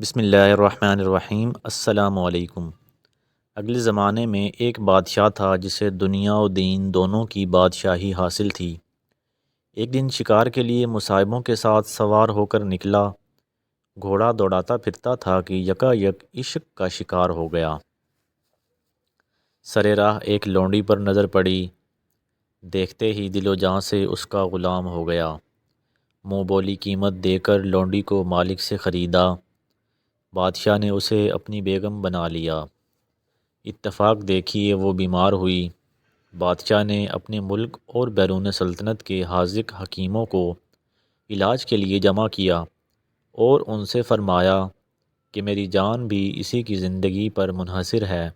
بسم اللہ الرحمن الرحیم۔ السلام علیکم۔ اگلے زمانے میں ایک بادشاہ تھا جسے دنیا و دین دونوں کی بادشاہی حاصل تھی۔ ایک دن شکار کے لیے مصاحبوں کے ساتھ سوار ہو کر نکلا۔ گھوڑا دوڑاتا پھرتا تھا کہ یکا یک عشق کا شکار ہو گیا۔ سرے راہ ایک لونڈی پر نظر پڑی، دیکھتے ہی دل و جاں سے اس کا غلام ہو گیا۔ منہ بولی قیمت دے کر لونڈی کو مالک سے خریدا۔ بادشاہ نے اسے اپنی بیگم بنا لیا۔ اتفاق دیکھیے وہ بیمار ہوئی۔ بادشاہ نے اپنے ملک اور بیرون سلطنت کے حاذق حکیموں کو علاج کے لیے جمع کیا اور ان سے فرمایا کہ میری جان بھی اسی کی زندگی پر منحصر ہے،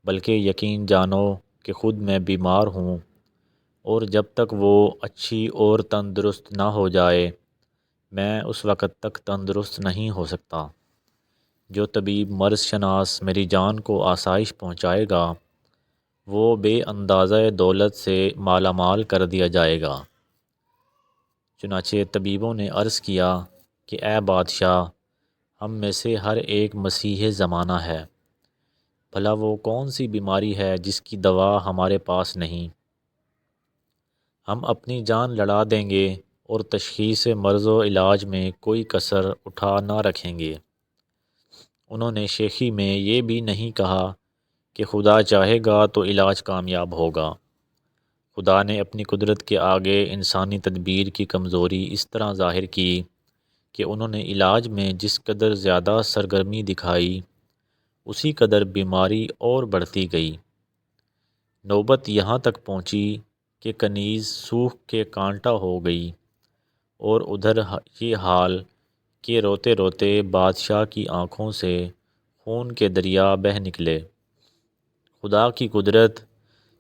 بلکہ یقین جانو کہ خود میں بیمار ہوں، اور جب تک وہ اچھی اور تندرست نہ ہو جائے میں اس وقت تک تندرست نہیں ہو سکتا۔ جو طبیب مرض شناس میری جان کو آسائش پہنچائے گا وہ بے اندازہ دولت سے مالا مال کر دیا جائے گا۔ چنانچہ طبیبوں نے عرض کیا کہ اے بادشاہ، ہم میں سے ہر ایک مسیح زمانہ ہے، بھلا وہ کون سی بیماری ہے جس کی دوا ہمارے پاس نہیں؟ ہم اپنی جان لڑا دیں گے اور تشخیص مرض و علاج میں کوئی کسر اٹھا نہ رکھیں گے۔ انہوں نے شیخی میں یہ بھی نہیں کہا کہ خدا چاہے گا تو علاج کامیاب ہوگا۔ خدا نے اپنی قدرت کے آگے انسانی تدبیر کی کمزوری اس طرح ظاہر کی کہ انہوں نے علاج میں جس قدر زیادہ سرگرمی دکھائی اسی قدر بیماری اور بڑھتی گئی۔ نوبت یہاں تک پہنچی کہ کنیز سوکھ کے کانٹا ہو گئی، اور ادھر یہ حال کہ روتے روتے بادشاہ کی آنکھوں سے خون کے دریا بہہ نکلے۔ خدا کی قدرت،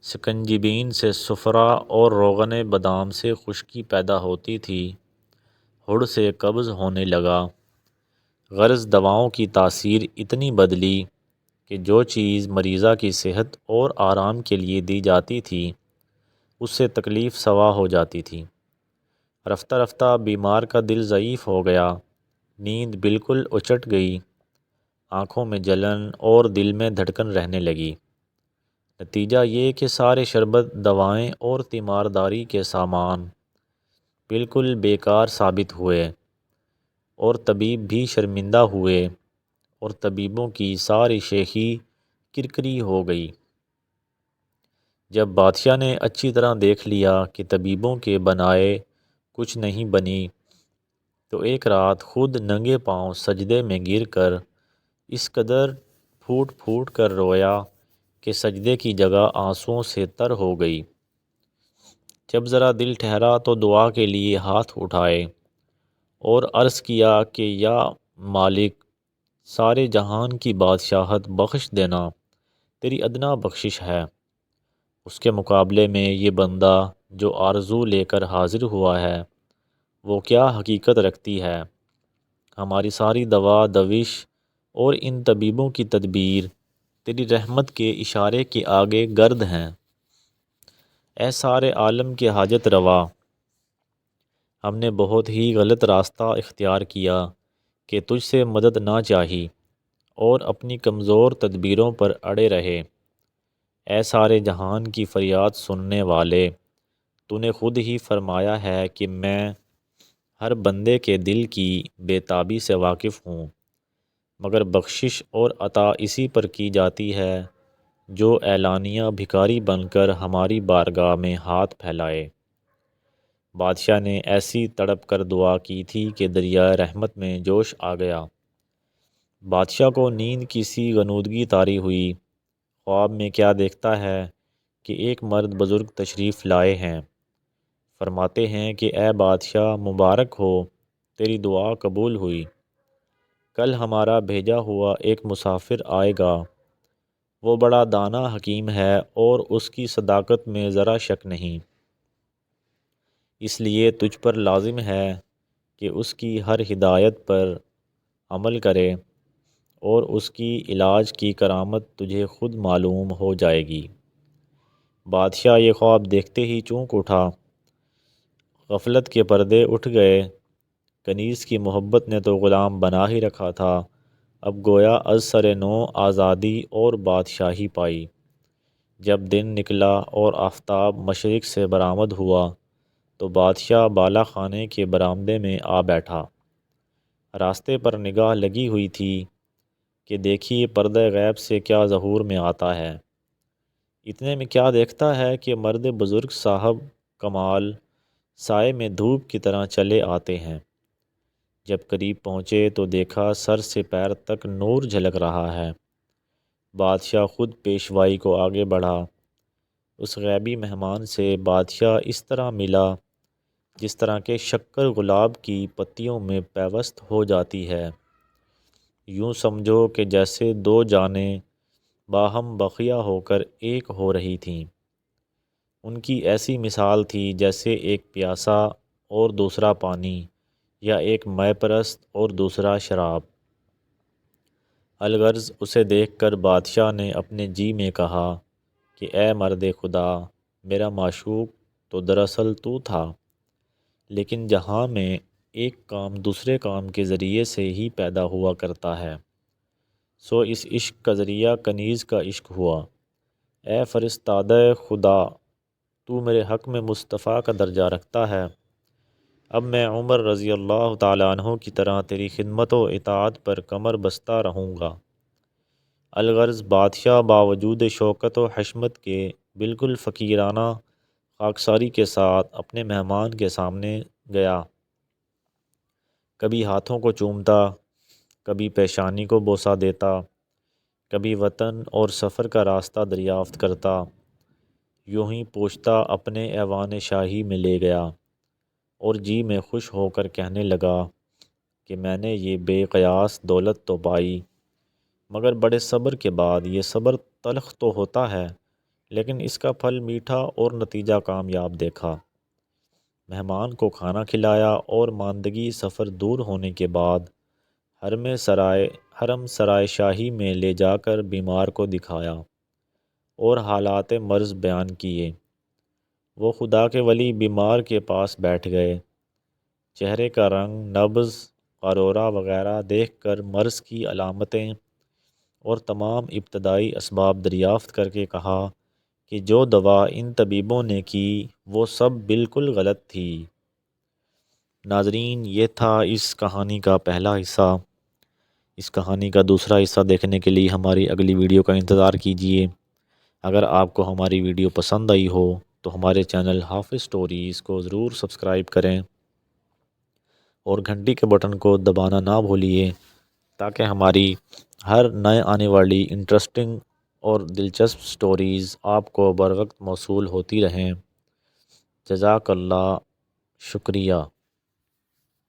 سکنجبین سے سفرہ اور روغن بادام سے خشکی پیدا ہوتی تھی، ہڑ سے قبض ہونے لگا۔ غرض دواؤں کی تاثیر اتنی بدلی کہ جو چیز مریضہ کی صحت اور آرام کے لیے دی جاتی تھی اس سے تکلیف سوا ہو جاتی تھی۔ رفتہ رفتہ بیمار کا دل ضعیف ہو گیا، نیند بالکل اچٹ گئی، آنکھوں میں جلن اور دل میں دھڑکن رہنے لگی۔ نتیجہ یہ کہ سارے شربت، دوائیں اور تیمارداری کے سامان بالکل بیکار ثابت ہوئے، اور طبیب بھی شرمندہ ہوئے، اور طبیبوں کی ساری شیخی کرکری ہو گئی۔ جب بادشاہ نے اچھی طرح دیکھ لیا کہ طبیبوں کے بنائے کچھ نہیں بنی، تو ایک رات خود ننگے پاؤں سجدے میں گر کر اس قدر پھوٹ پھوٹ کر رویا کہ سجدے کی جگہ آنسوؤں سے تر ہو گئی۔ جب ذرا دل ٹھہرا تو دعا کے لیے ہاتھ اٹھائے اور عرض کیا کہ یا مالک، سارے جہان کی بادشاہت بخش دینا تیری ادنا بخشش ہے۔ اس کے مقابلے میں یہ بندہ جو آرزو لے کر حاضر ہوا ہے وہ کیا حقیقت رکھتی ہے؟ ہماری ساری دوا دوش اور ان طبیبوں کی تدبیر تیری رحمت کے اشارے کے آگے گرد ہیں۔ اے سارے عالم کے حاجت روا، ہم نے بہت ہی غلط راستہ اختیار کیا کہ تجھ سے مدد نہ چاہی اور اپنی کمزور تدبیروں پر اڑے رہے۔ اے سارے جہان کی فریاد سننے والے، تو نے خود ہی فرمایا ہے کہ میں ہر بندے کے دل کی بے تابی سے واقف ہوں، مگر بخشش اور عطا اسی پر کی جاتی ہے جو اعلانیہ بھکاری بن کر ہماری بارگاہ میں ہاتھ پھیلائے۔ بادشاہ نے ایسی تڑپ کر دعا کی تھی کہ دریائے رحمت میں جوش آ گیا۔ بادشاہ کو نیند کی سی غنودگی طاری ہوئی۔ خواب میں کیا دیکھتا ہے کہ ایک مرد بزرگ تشریف لائے ہیں۔ فرماتے ہیں کہ اے بادشاہ، مبارک ہو، تیری دعا قبول ہوئی۔ کل ہمارا بھیجا ہوا ایک مسافر آئے گا، وہ بڑا دانا حکیم ہے اور اس کی صداقت میں ذرا شک نہیں، اس لیے تجھ پر لازم ہے کہ اس کی ہر ہدایت پر عمل کرے، اور اس کی علاج کی کرامت تجھے خود معلوم ہو جائے گی۔ بادشاہ یہ خواب دیکھتے ہی چونک اٹھا، غفلت کے پردے اٹھ گئے، کنیز کی محبت نے تو غلام بنا ہی رکھا تھا، اب گویا از سر نو آزادی اور بادشاہی پائی۔ جب دن نکلا اور آفتاب مشرق سے برآمد ہوا تو بادشاہ بالا خانے کے برآمدے میں آ بیٹھا۔ راستے پر نگاہ لگی ہوئی تھی کہ دیکھیے پردہ غیب سے کیا ظہور میں آتا ہے۔ اتنے میں کیا دیکھتا ہے کہ مرد بزرگ صاحب کمال سائے میں دھوپ کی طرح چلے آتے ہیں۔ جب قریب پہنچے تو دیکھا سر سے پیر تک نور جھلک رہا ہے۔ بادشاہ خود پیشوائی کو آگے بڑھا۔ اس غیبی مہمان سے بادشاہ اس طرح ملا جس طرح کہ شکر گلاب کی پتیوں میں پیوست ہو جاتی ہے۔ یوں سمجھو کہ جیسے دو جانیں باہم بخیہ ہو کر ایک ہو رہی تھیں۔ ان کی ایسی مثال تھی جیسے ایک پیاسا اور دوسرا پانی، یا ایک مے پرست اور دوسرا شراب۔ الغرض اسے دیکھ کر بادشاہ نے اپنے جی میں کہا کہ اے مرد خدا، میرا معشوق تو دراصل تو تھا، لیکن جہاں میں ایک کام دوسرے کام کے ذریعے سے ہی پیدا ہوا کرتا ہے، سو اس عشق کا ذریعہ کنیز کا عشق ہوا۔ اے فرستادہ خدا، تو میرے حق میں مصطفیٰ کا درجہ رکھتا ہے، اب میں عمر رضی اللہ تعالیٰ عنہ کی طرح تیری خدمت و اطاعت پر کمر بستہ رہوں گا۔ الغرض بادشاہ باوجود شوکت و حشمت کے بالکل فقیرانہ خاکساری کے ساتھ اپنے مہمان کے سامنے گیا۔ کبھی ہاتھوں کو چومتا، کبھی پیشانی کو بوسہ دیتا، کبھی وطن اور سفر کا راستہ دریافت کرتا، یوں ہی پوچھتا اپنے ایوان شاہی میں لے گیا، اور جی میں خوش ہو کر کہنے لگا کہ میں نے یہ بے قیاس دولت تو پائی، مگر بڑے صبر کے بعد۔ یہ صبر تلخ تو ہوتا ہے، لیکن اس کا پھل میٹھا اور نتیجہ کامیاب دیکھا۔ مہمان کو کھانا کھلایا اور ماندگی سفر دور ہونے کے بعد حرم سرائے شاہی میں لے جا کر بیمار کو دکھایا اور حالات مرض بیان کیے۔ وہ خدا کے ولی بیمار کے پاس بیٹھ گئے۔ چہرے کا رنگ، نبض، قارورہ وغیرہ دیکھ کر مرض کی علامتیں اور تمام ابتدائی اسباب دریافت کر کے کہا کہ جو دوا ان طبیبوں نے کی وہ سب بالکل غلط تھی۔ ناظرین، یہ تھا اس کہانی کا پہلا حصہ۔ اس کہانی کا دوسرا حصہ دیکھنے کے لیے ہماری اگلی ویڈیو کا انتظار کیجیے۔ اگر آپ کو ہماری ویڈیو پسند آئی ہو تو ہمارے چینل حافظ سٹوریز کو ضرور سبسکرائب کریں اور گھنٹی کے بٹن کو دبانا نہ بھولیے تاکہ ہماری ہر نئے آنے والی انٹرسٹنگ اور دلچسپ سٹوریز آپ کو بر وقت موصول ہوتی رہیں۔ جزاک اللہ، شکریہ۔